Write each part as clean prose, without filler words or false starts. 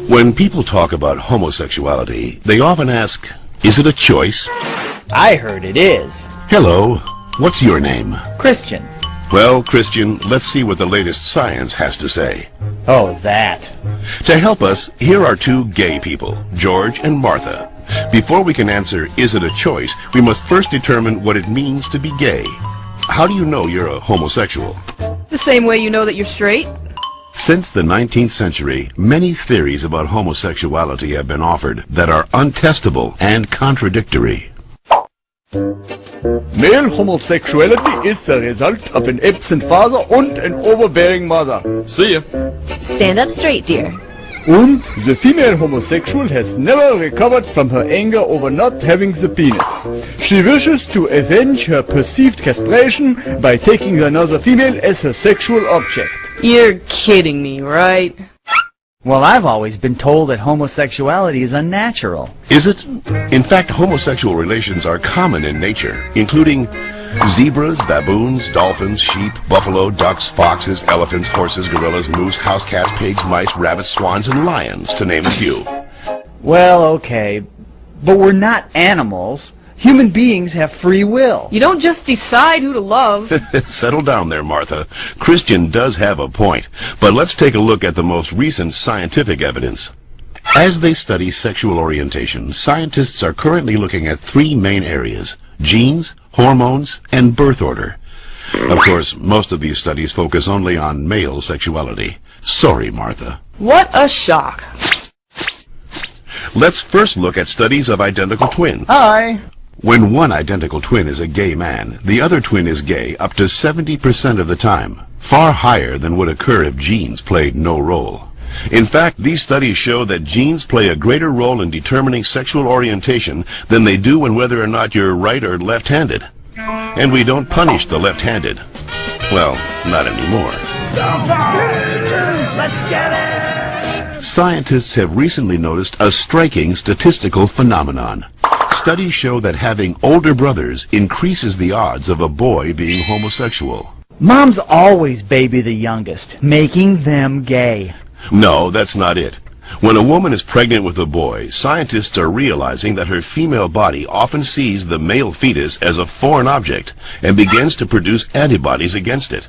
When people talk about homosexuality, they often ask, is it a choice? I heard it is. Hello, what's your name? Christian. Well, Christian, let's see what the latest science has to say. Oh, that. To help us, here are two gay people, George and Martha. Before we can answer, is it a choice, we must first determine what it means to be gay. How do you know you're a homosexual? The same way you know that you're straight. Since the 19th century, many theories about homosexuality have been offered that are untestable and contradictory. Male homosexuality is the result of an absent father and an overbearing mother. See ya. Stand up straight, dear. And the female homosexual has never recovered from her anger over not having the penis. She wishes to avenge her perceived castration by taking another female as her sexual object. You're kidding me, right? Well, I've always been told that homosexuality is unnatural. Is it? In fact, homosexual relations are common in nature, including zebras, baboons, dolphins, sheep, buffalo, ducks, foxes, elephants, horses, gorillas, moose, house cats, pigs, mice, rabbits, swans, and lions, to name a few. Well, okay, but we're not animals. Human beings have free will. You don't just decide who to love. Settle down there, Martha. Christian does have a point, but let's take a look at the most recent scientific evidence. As they study sexual orientation, scientists are currently looking at three main areas: genes, hormones, and birth order. Of course, most of these studies focus only on male sexuality. Sorry, Martha. What a shock. Let's first look at studies of identical twins. Hi. When one identical twin is a gay man, the other twin is gay up to 70% of the time, far higher than would occur if genes played no role. In fact, these studies show that genes play a greater role in determining sexual orientation than they do in whether or not you're right or left-handed. And we don't punish the left-handed. Well, not anymore. Let's get it! Scientists have recently noticed a striking statistical phenomenon. Studies show that having older brothers increases the odds of a boy being homosexual. Moms always baby the youngest, making them gay. No, that's not it. When a woman is pregnant with a boy, scientists are realizing that her female body often sees the male fetus as a foreign object and begins to produce antibodies against it.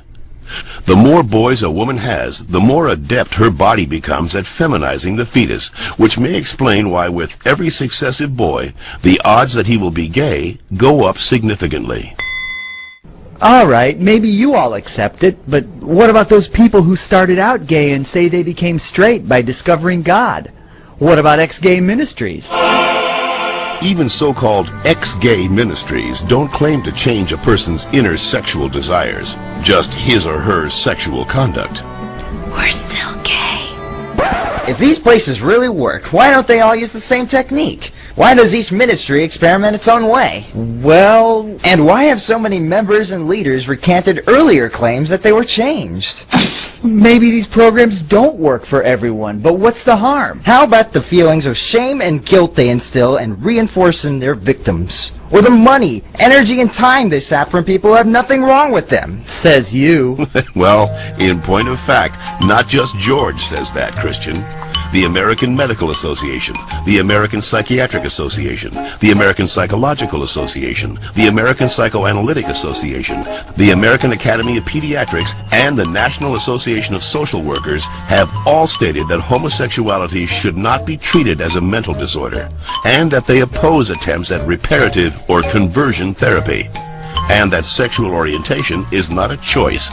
The more boys a woman has, the more adept her body becomes at feminizing the fetus, which may explain why with every successive boy, the odds that he will be gay go up significantly. All right, maybe you all accept it, but what about those people who started out gay and say they became straight by discovering God? What about ex-gay ministries? Even so-called ex-gay ministries don't claim to change a person's inner sexual desires, just his or her sexual conduct. We're still gay. If these places really work, why don't they all use the same technique? Why does each ministry experiment its own way? Well, And why have so many members and leaders recanted earlier claims that they were changed? maybe these programs don't work for everyone, but what's the harm? How about the feelings of shame and guilt they instill and reinforce in their victims? Or the money, energy, and time they sap from people who have nothing wrong with them? Says you. Well, in point of fact, not just George says that, Christian. The American Medical Association, the American Psychiatric Association, the American Psychological Association, the American Psychoanalytic Association, the American Academy of Pediatrics, and the National Association of Social Workers have all stated that homosexuality should not be treated as a mental disorder, and that they oppose attempts at reparative or conversion therapy, and that sexual orientation is not a choice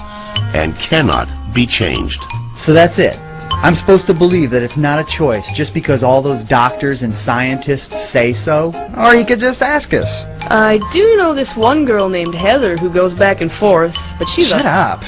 and cannot be changed. So that's it. I'm supposed to believe that it's not a choice just because all those doctors and scientists say so? Or you could just ask us. I do know this one girl named Heather who goes back and forth, but she's Shut up.